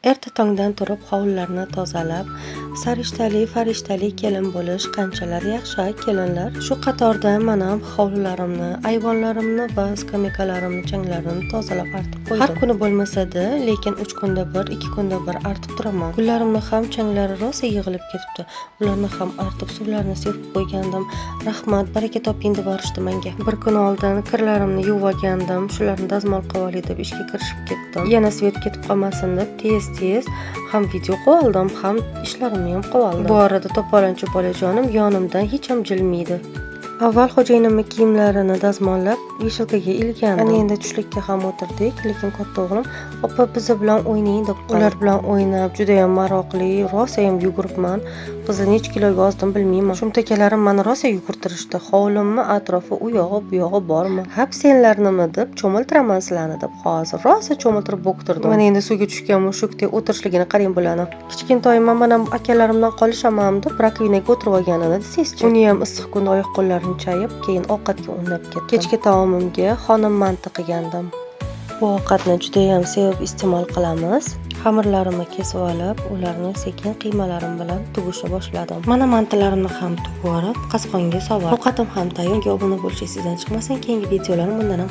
Erta tongdan turib hovlilarni tozalab, farishtali kelin bo'lish qanchalar yaxshi kelinlar. Shu qatorda mana hovlilarimni, ayvonlarimni va skameykalarimni, changlarini tozalab artib qo'ydim. Har kuni bo'lmasa-da, lekin 3 kunda bir, 2 kunda bir artib turaman. Gullarimni ham changlari rosa yig'ilib ketibdi. Ularni ham artib, suvlarini sepib qo'ygandim. Rahmat, baraka toping deb borishdi menga. Bir kun oldin kirlarimni yuvib olgandim. Shularni dazmol qilib olay deb ishga kirishib ketdim. Yana svet ketib qolmasin deb tez ham video qilib oldim, ham ishlarimni ham qilib oldim. Bu orada to'polonchi bolajonim yonimdan hech ham jilmaydi. Avval xo'jayinimning kiyimlarini dazmollab veshilkaga ilgandim. Ana endi tushlikka ham o'tirdik, lekin katta o'g'lim "Opa, biz bilan o'ynang" deb qoldi. Ular bilan o'ynab juda ham maroqli, rosa ham yuguribman. Qizni necha kiloga ozdim bilmayman. Shumtakalarim meni rosa yugurtirishdi. Hovlimni atrofi u yog'i bu yog'i bormi? "Hap senlar nima deb cho'miltiraman sizlarni" deb hozir rosa cho'miltirib bo'ktirdim. Mana endi suvga tushgan mushukdek o'tirishligini qarang bularni. Kichkintoyman mana akalarimdan qolishaman deb rakvinaga o'tirib olganini desangchi. Uni ham issiq kunda oyoq qo'llarini chayib, keyin ovqatga unnab ketdim. Kechki taomimga xonim manti qilgandim. Bu ovqatni juda ham sevib iste'mol qilamiz. Xamirlarimni kesib olib, ularni sekin qiymalarim bilan tugishni boshladim. Mana mantilarimni ham tugib olib, qasqonga solib, ovqatim ham tayyor. Obuna bo'lishingiz sizdan chiqmasin, keyingi videolarim bundan ham